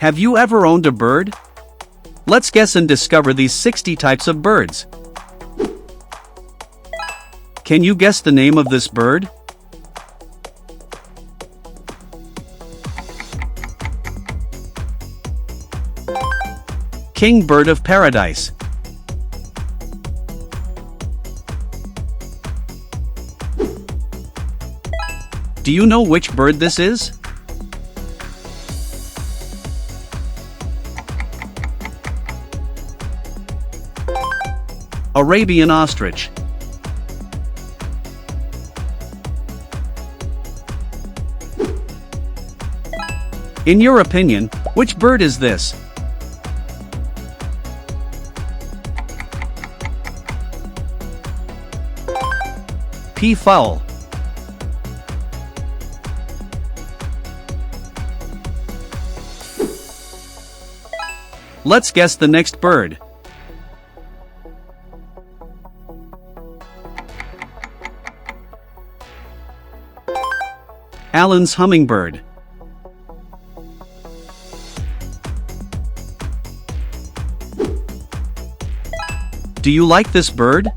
Have you ever owned a bird? Let's guess and discover these 60 types of birds. Can you guess the name of this bird? King bird of paradise. Do you know which bird this is? Arabian ostrich. In your opinion, which bird is this? Peafowl. Let's guess the next bird. Allen's hummingbird. Do you like this bird?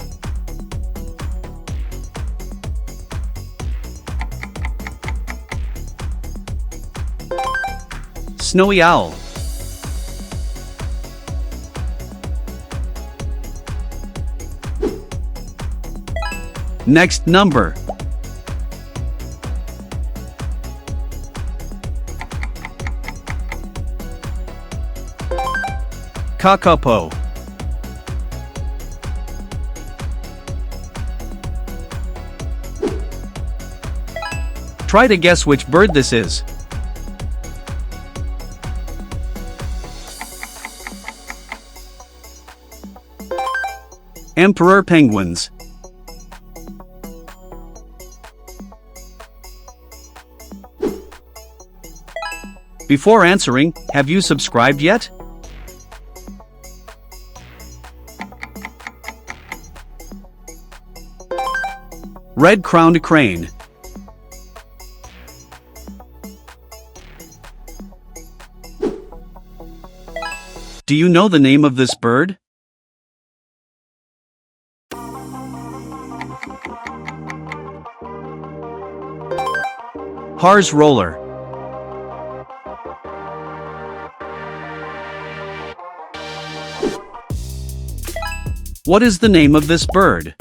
Snowy owl. Next number. Kakapo. Try to guess which bird this is. Emperor penguins. Before answering, have you subscribed yet? Red-crowned crane. Do you know the name of this bird? Har's roller. What is the name of this bird?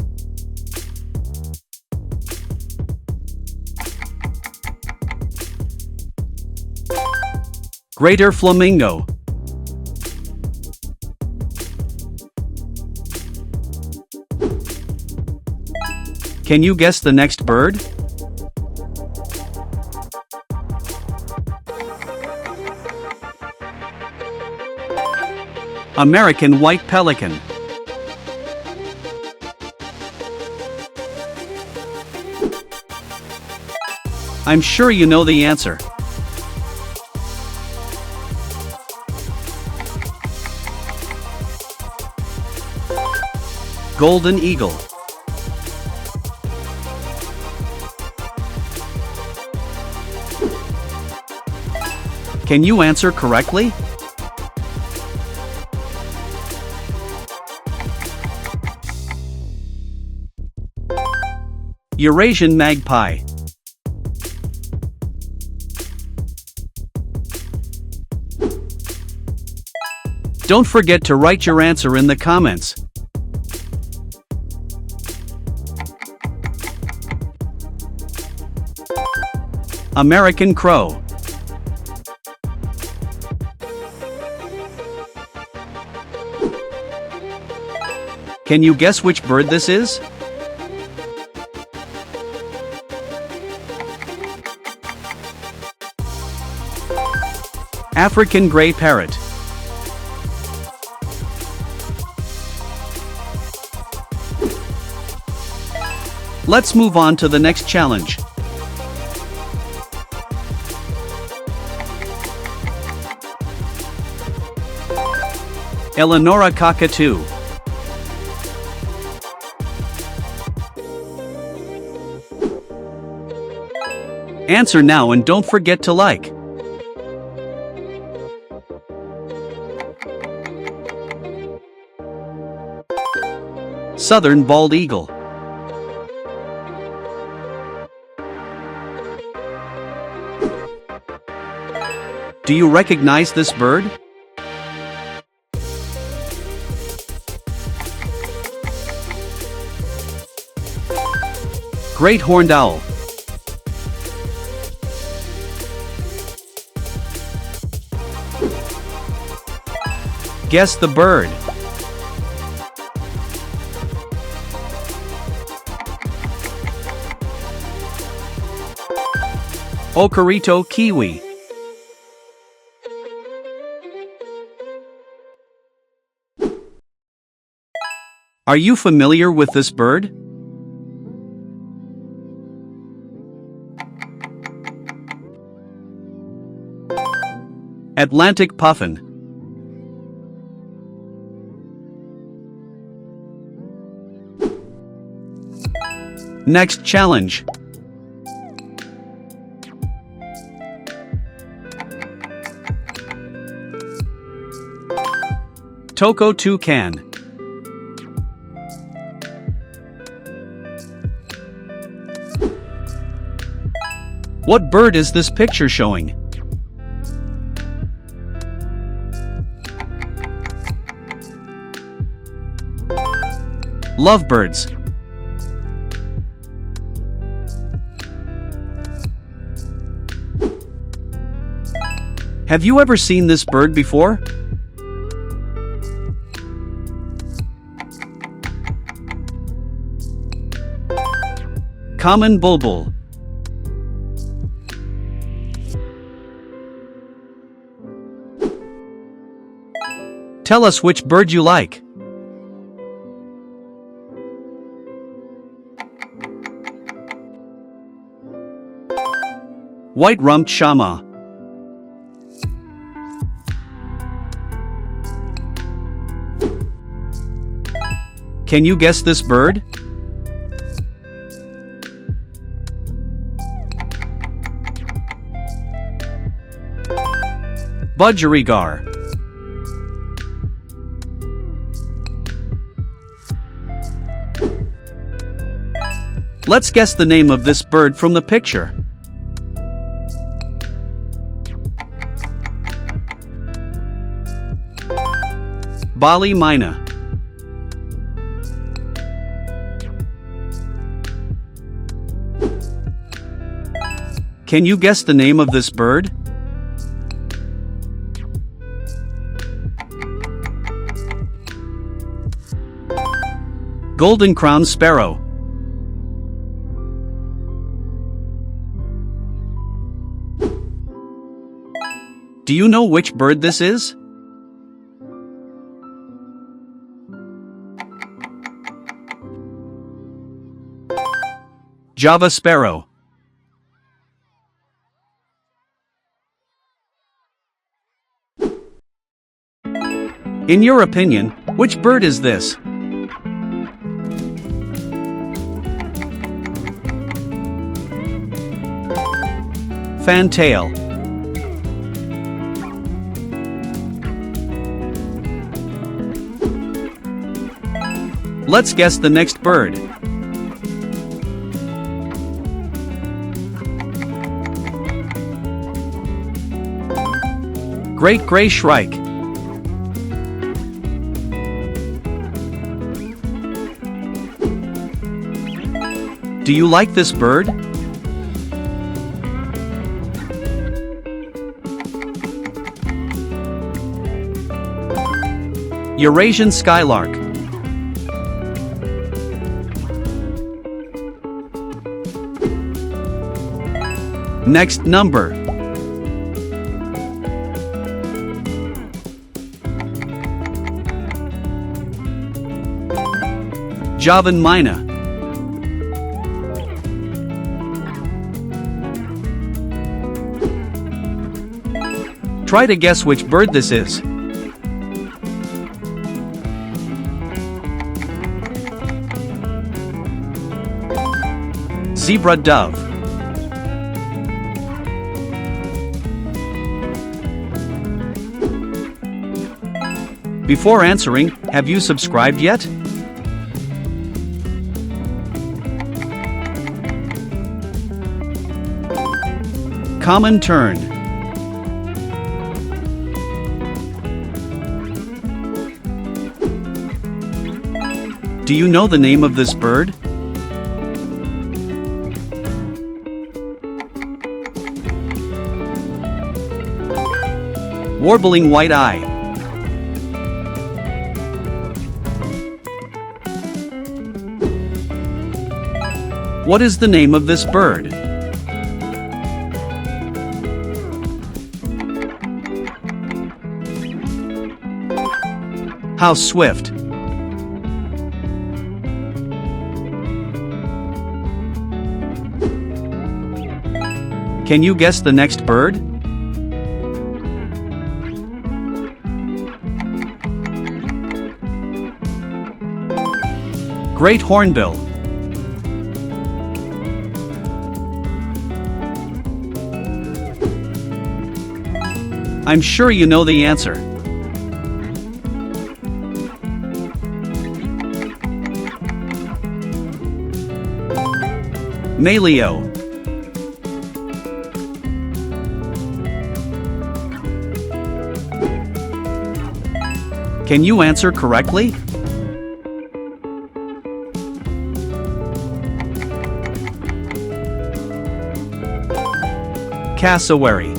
Greater flamingo. Can you guess the next bird? American white pelican. I'm sure you know the answer. Golden eagle. Can you answer correctly? Eurasian magpie. Don't forget to write your answer in the comments. American crow. Can you guess which bird this is? African gray parrot. Let's move on to the next challenge. Eleonora cockatoo. Answer now and don't forget to like. Southern bald eagle. Do you recognize this bird? Great horned owl. Guess the bird. Ocarito kiwi. Are you familiar with this bird? Atlantic puffin. Next challenge. Toko toucan. What bird is this picture showing? Lovebirds. Have you ever seen this bird before? Common bulbul. Tell us which bird you like. White-rumped shama. Can you guess this bird? Budgerigar. Let's guess the name of this bird from the picture. Bali myna. Can you guess the name of this bird? Golden crowned sparrow. Do you know which bird this is? Java sparrow. In your opinion, which bird is this? Fantail. Let's guess the next bird. Great gray shrike. Do you like this bird? Eurasian skylark. Next number. Javan myna. Try to guess which bird this is. Zebra dove. Before answering, have you subscribed yet? Common tern. Do you know the name of this bird? Warbling white-eye. What is the name of this bird? How swift. Can you guess the next bird? Great hornbill. I'm sure you know the answer. Maleo. Can you answer correctly? Cassowary.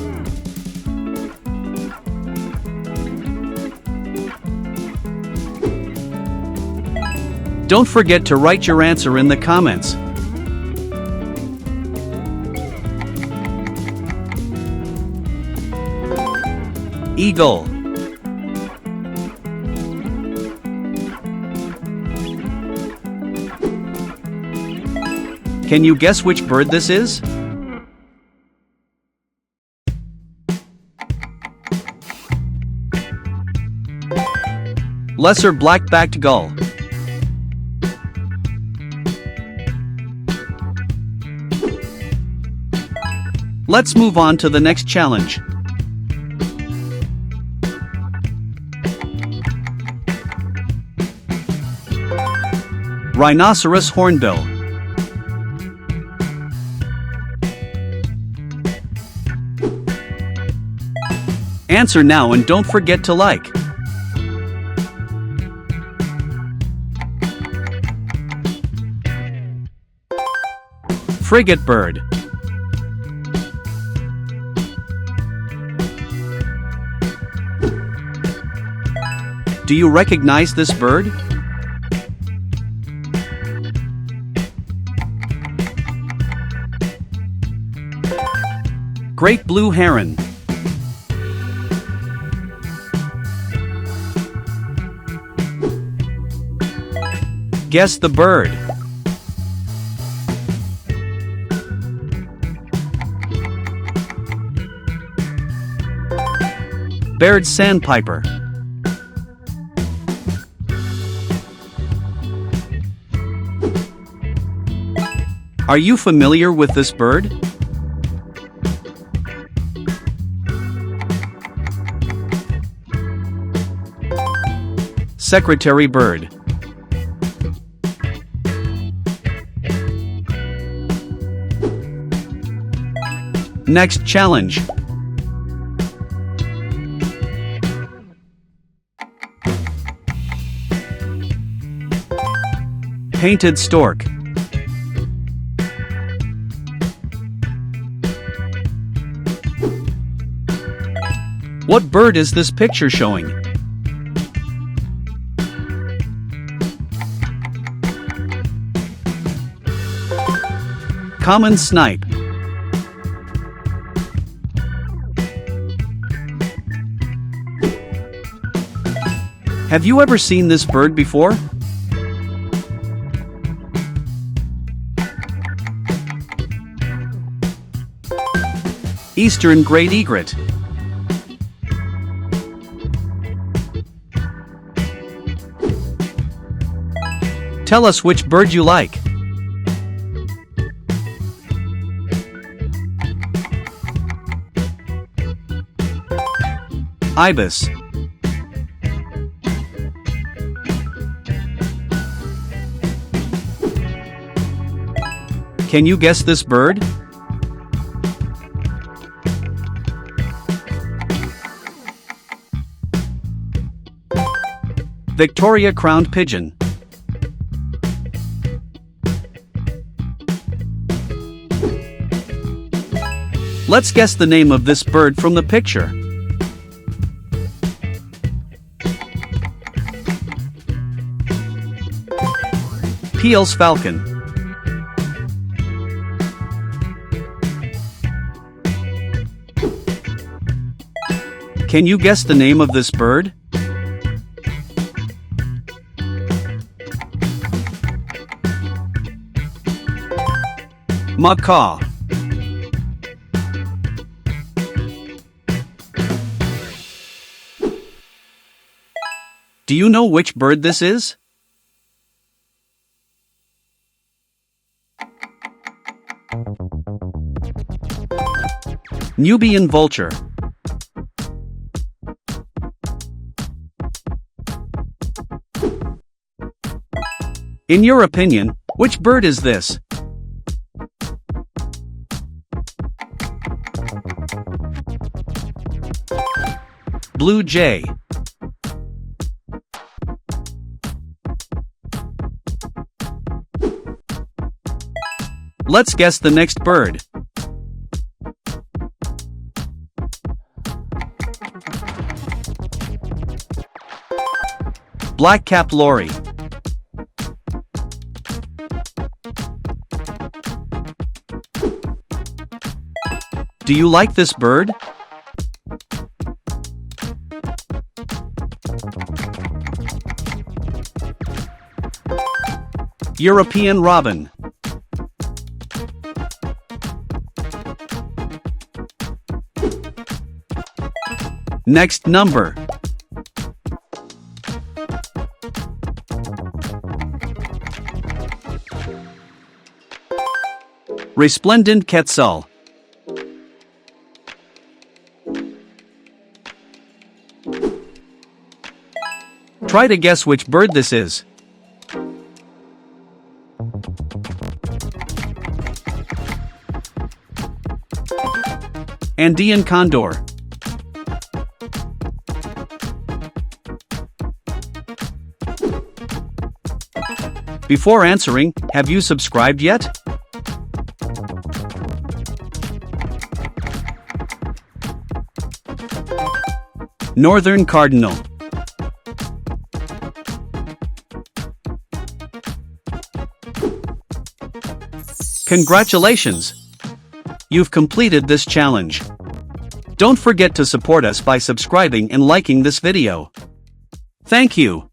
Don't forget to write your answer in the comments. Eagle. Can you guess which bird this is? Lesser black-backed gull. Let's move on to the next challenge. Rhinoceros hornbill. Answer now and don't forget to like. Frigate bird. Do you recognize this bird? Great blue heron. Guess the bird. Baird sandpiper. Are you familiar with this bird? Secretary bird. Next challenge. Painted stork. What bird is this picture showing? Common snipe. Have you ever seen this bird before? Eastern great egret. Tell us which bird you like. Ibis. Can you guess this bird? Victoria crowned pigeon. Let's guess the name of this bird from the picture. Peale's falcon. Can you guess the name of this bird? Macaw. Do you know which bird this is? Nubian vulture. In your opinion, which bird is this? Blue jay. Let's guess the next bird. Black-capped lory. Do you like this bird? European robin. Next number. Resplendent quetzal. Try to guess which bird this is. Andean condor. Before answering, have you subscribed yet? Northern cardinal. Congratulations! You've completed this challenge. Don't forget to support us by subscribing and liking this video. Thank you.